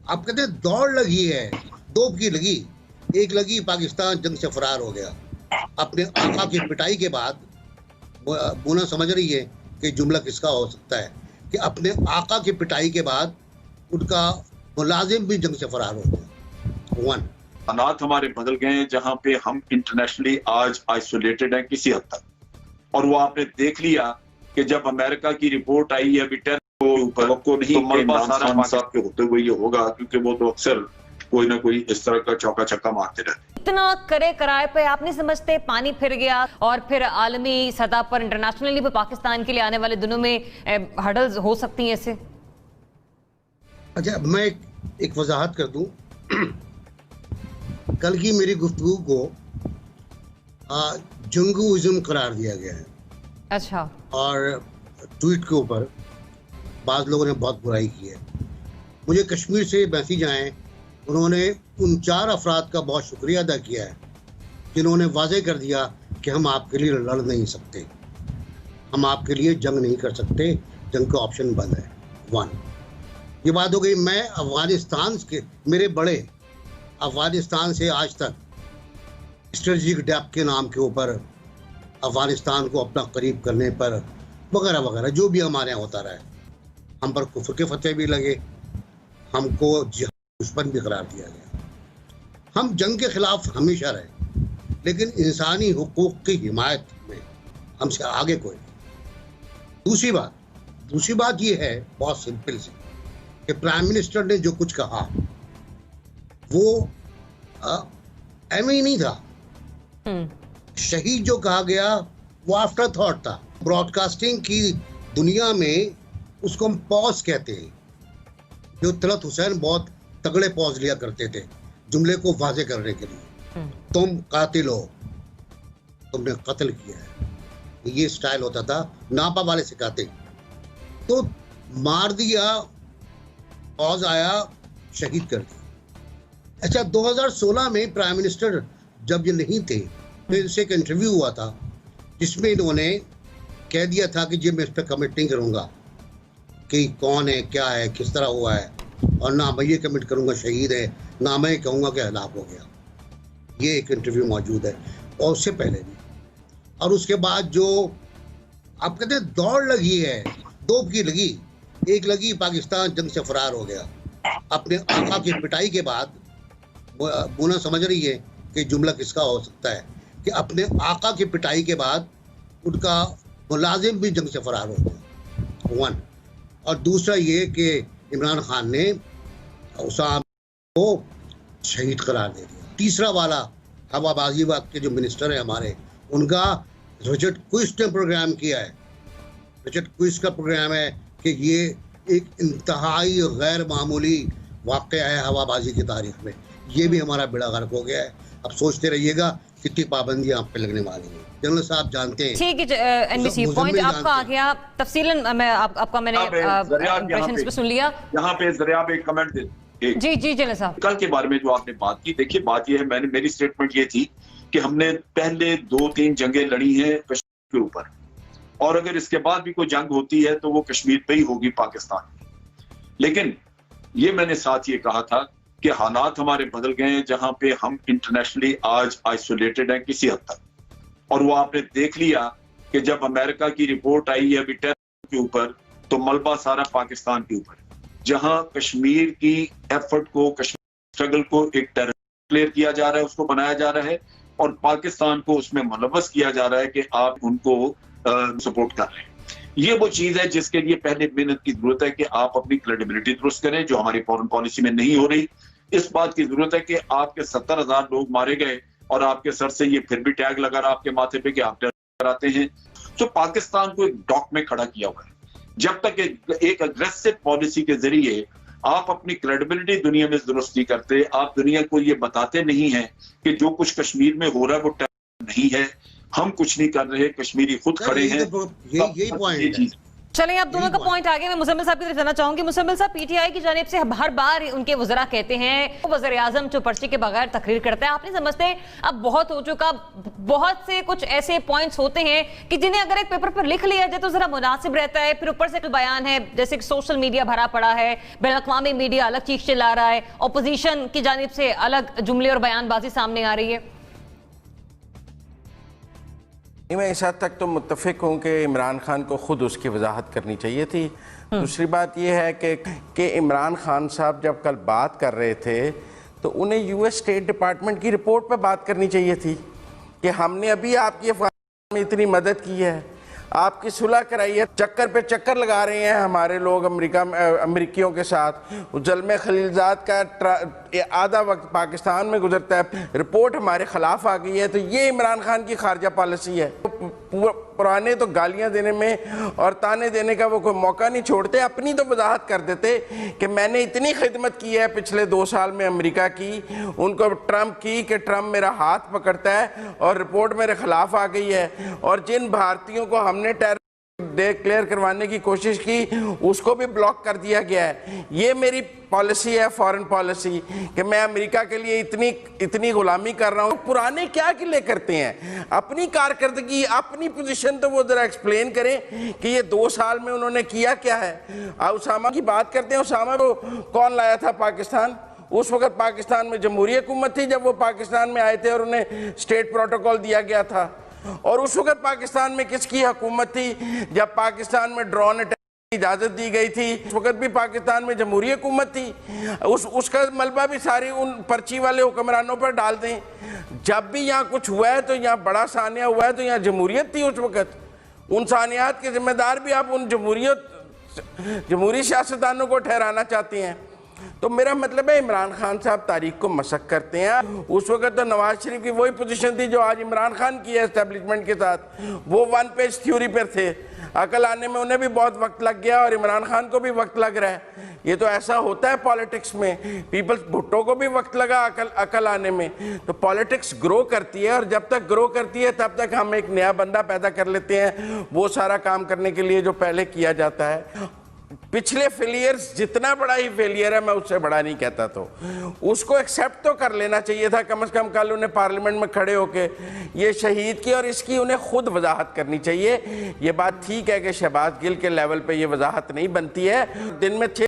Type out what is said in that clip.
आप कहते हैं दौड़ लगी है, दो की लगी, एक लगी पाकिस्तान जंग से फरार हो गया। अपने आका की पिटाई के बाद मोना समझ रही है कि जुमला किसका हो सकता है कि अपने आका की पिटाई के बाद उनका मुलाजिम भी जंग से फरार हो गया। वन, हालात हमारे बदल गए हैं जहां पे हम इंटरनेशनली आज आइसोलेटेड हैं किसी हद तक, और वो आपने देख लिया कि जब अमेरिका की रिपोर्ट आई है अभी टेरर को ऊपर को नहीं तो मलबा सारा साहब के होते हुए ये होगा, क्योंकि वो तो अक्सर कोई ना कोई इस तरह का चौका छक्का मारते रहते। इतना करे कराए पे आप नहीं समझते पानी फिर गया और फिर आलमी सतह पर इंटरनेशनली भी पाकिस्तान के लिए आने वाले दिनों में हर्डल्स हो सकती हैं इससे? अच्छा, मैं एक वजाहत कर दूं। कल की मेरी गुफ्तगू को जंगूइज्म करार दिया गया है। अच्छा। और ट्वीट के ऊपर बाज़ लोगों ने बहुत बुराई की है। मुझे कश्मीर से मैसेज आए, उन्होंने उन 4 अफराद का बहुत शुक्रिया अदा किया है जिन्होंने वाज़े कर दिया कि हम आपके लिए लड़ नहीं सकते, हम आपके लिए जंग नहीं कर सकते, जंग का ऑप्शन बंद है। वन, ये बात हो गई। मैं अफगानिस्तान के, मेरे बड़े अफगानिस्तान से आज तक स्ट्रेटजिक डेप्थ के नाम के ऊपर अफगानिस्तान को अपना करीब करने पर वगैरह वगैरह जो भी हमारे यहाँ होता रहा है, हम पर कुफ्र के फतवे भी लगे, हमको जिहाद दुश्मन भी करार दिया गया। हम जंग के खिलाफ हमेशा रहे, लेकिन इंसानी हुकूक की हिमायत में हमसे आगे कोई नहीं। दूसरी बात ये है, बहुत सिंपल सी, कि प्राइम मिनिस्टर ने जो कुछ कहा वो एम ही नहीं था। शहीद जो कहा गया वो आफ्टर थॉट था। ब्रॉडकास्टिंग की दुनिया में उसको हम पॉज कहते हैं। जो तलत हुसैन बहुत तगड़े पॉज लिया करते थे जुमले को वाजे करने के लिए। तुम कातिल हो, तुमने कत्ल किया है, ये स्टाइल होता था, नापा वाले सिखाते। तो मार दिया, पॉज आया, शहीद कर दिया। अच्छा, 2016 में प्राइम मिनिस्टर जब ये नहीं थे तो इनसे एक इंटरव्यू हुआ था जिसमें इन्होंने कह दिया था कि जी मैं इस पर कमिट नहीं करूँगा कि कौन है, क्या है, किस तरह हुआ है, और ना मैं ये कमिट करूँगा शहीद है, ना मैं कहूँगा कि हलाक हो गया। ये एक इंटरव्यू मौजूद है, और उससे पहले भी। और उसके बाद जो आप कहते हैं दौड़ लगी है, दो की लगी, एक लगी पाकिस्तान जंग से फरार हो गया। अपने आका की पिटाई के बाद मोना समझ रही है कि जुमला किसका हो सकता है कि अपने आका की पिटाई के बाद उनका मुलाजिम भी जंग से फरार हो गया। वन, और दूसरा ये कि इमरान खान ने उसामा को शहीद करार दे दिया। तीसरा वाला हवाबाजी वक्त के जो मिनिस्टर है हमारे, उनका रिचर्ड क्विस ने प्रोग्राम किया है। रिचर्ड क्विस का प्रोग्राम है कि ये एक इंतहाई गैर मामूली वाक़या है हवाबाजी की तारीख में। ये भी हमारा बेड़ा गर्क हो गया है। अब सोचते रहिएगा कितनी पाबंदियां आप पे लगने वाली हैं। जनरल साहब जानते हैं। ठीक है, एनबीसी पॉइंट आपका आ गया तफसीलन। मैं आपका मैंने इम्प्रेशन इस पे सुन लिया। यहाँ पे जरिया पे एक कमेंट दे। जी जनरल साहब, कल के बारे में जो आपने बात की, देखिए बात ये है, मेरी स्टेटमेंट ये थी कि हमने पहले 2-3 जंगें लड़ी हैं कश्मीर के ऊपर, और अगर इसके बाद भी कोई जंग होती है तो वो कश्मीर पे ही होगी, पाकिस्तान की। लेकिन ये मैंने साथ ये कहा था कि हालात हमारे बदल गए हैं जहां पे हम इंटरनेशनली आज आइसोलेटेड हैं किसी हद तक, और वो आपने देख लिया कि जब अमेरिका की रिपोर्ट आई है अभी टेरर के ऊपर तो मलबा सारा पाकिस्तान के ऊपर, जहां कश्मीर की एफर्ट को, कश्मीर स्ट्रगल को एक टेरर डिक्लेयर किया जा रहा है, उसको बनाया जा रहा है, और पाकिस्तान को उसमें मुलव्वस किया जा रहा है कि आप उनको सपोर्ट कर रहे हैं। ये वो चीज है जिसके लिए पहले मेहनत की जरूरत है कि आप अपनी क्रेडिबिलिटी दुरुस्त करें, जो हमारी फॉरेन पॉलिसी में नहीं हो रही। इस बात की जरूरत है कि आपके 70,000 लोग मारे गए और आपके सर से ये फिर भी टैग लगा रहा आपके माथे पे कि आप टेरर कराते हैं। तो पाकिस्तान को एक डॉक में खड़ा किया हुआ है। जब तक एक अग्रेसिव पॉलिसी के जरिए आप अपनी क्रेडिबिलिटी दुनिया में दुरुस्त नहीं करते, आप दुनिया को ये बताते नहीं हैं कि जो कुछ कश्मीर में हो रहा है वो टेरर नहीं है, हम कुछ नहीं कर रहे, कश्मीरी खुद खड़े हैं। यही पॉइंट है। चलें, अब दोनों का पॉइंट आगे मैं मुजम्मिल साहब की तरफ जाना चाहूंगी। मुजम्मिल साहब, पीटीआई की जानिब से हर बार उनके वज़रा कहते हैं वज़ीर आज़म जो पर्ची के बगैर तकरीर करता है। आप नहीं समझते अब बहुत हो चुका, बहुत से कुछ ऐसे पॉइंट्स होते हैं कि जिन्हें अगर एक पेपर पर लिख लिया जाए तो जरा मुनासिब रहता है, फिर ऊपर से बयान है, जैसे कि सोशल मीडिया भरा पड़ा है, बैनुल-अक़वामी मीडिया अलग चीख चिल्ला रहा है, ऑपोजिशन की जानिब से अलग जुमले और बयानबाजी सामने आ रही है। मैं इस हद तक तो मुत्तफिक हूँ कि इमरान खान को खुद उसकी वजाहत करनी चाहिए थी। दूसरी बात यह है कि इमरान खान साहब जब कल बात कर रहे थे तो उन्हें यूएस स्टेट डिपार्टमेंट की रिपोर्ट पर बात करनी चाहिए थी कि हमने अभी आपकी अफगानिस्तान में इतनी मदद की है, आपकी सुलह कराई है। चक्कर पे चक्कर लगा रहे हैं हमारे लोग अमरीकियों के साथ। जलमे खलीलजाद का आधा वक्त पाकिस्तान में गुजरता है, रिपोर्ट हमारे खिलाफ आ गई है। तो ये इमरान खान की खारजा पॉलिसी है। पुराने तो गालियां देने में और ताने देने का वो कोई मौका नहीं छोड़ते, अपनी तो वजाहत कर देते कि मैंने इतनी खिदमत की है पिछले 2 साल में अमेरिका की, उनको ट्रंप की कि ट्रंप मेरा हाथ पकड़ता है और रिपोर्ट मेरे खिलाफ आ गई है। और जिन भारतीयों को हमने टेररिस्ट डिक्लेयर करवाने की कोशिश की उसको भी ब्लॉक कर दिया गया है। ये मेरी पॉलिसी है, फॉरेन पॉलिसी, कि मैं अमेरिका के लिए इतनी गुलामी कर रहा हूँ। पुराने क्या किले करते हैं, अपनी कारकर्दगी, अपनी पोजीशन तो वो जरा एक्सप्लेन करें कि ये 2 साल में उन्होंने किया क्या है। उसामा की बात करते हैं, उसामा को कौन लाया था पाकिस्तान? उस वक्त पाकिस्तान में जमहूरी हुकूमत थी जब वो पाकिस्तान में आए थे और उन्हें स्टेट प्रोटोकॉल दिया गया था। और उस वक्त पाकिस्तान में किसकी हुकूमत थी जब पाकिस्तान में ड्रोन अटैक की इजाजत दी गई थी? उस वक्त भी पाकिस्तान में जमहूरी हुकूमत थी। उसका मलबा भी सारी उन पर्ची वाले हुक्मरानों पर डाल दें। जब भी यहाँ कुछ हुआ है तो यहाँ बड़ा सानिया हुआ है तो यहाँ जमहूरियत थी उस वक्त। उन सानियात के जिम्मेदार भी आप उन जमहूरी सियासतदानों को ठहराना चाहते हैं। तो मेरा मतलब है इमरान खान साहब तारीख को मशक करते हैं। उस वक्त तो नवाज शरीफ की वही पोजीशन थी जो आज इमरान खान की है एस्टेब्लिशमेंट के साथ। वो 1 पेज थ्योरी पर थे, अकल आने में उन्हें भी बहुत वक्त लग गया और इमरान खान को भी वक्त लग रहा है। ये तो ऐसा होता है पॉलिटिक्स में, पीपल्स भुट्टो को भी वक्त लगा अकल आने में। तो पॉलिटिक्स ग्रो करती है और जब तक ग्रो करती है तब तक हम एक नया बंदा पैदा कर लेते हैं वो सारा काम करने के लिए जो पहले किया जाता है। पिछले फेलियर्स, जितना बड़ा ही फेलियर है मैं उससे बड़ा नहीं कहता, तो उसको एक्सेप्ट तो कर लेना चाहिए था कम से कम। कल उन्हें पार्लियामेंट में खड़े होके ये शहीद की और इसकी उन्हें खुद वजाहत करनी चाहिए। ये बात ठीक है कि शहबाज गिल के लेवल पे ये वजाहत नहीं बनती है। दिन में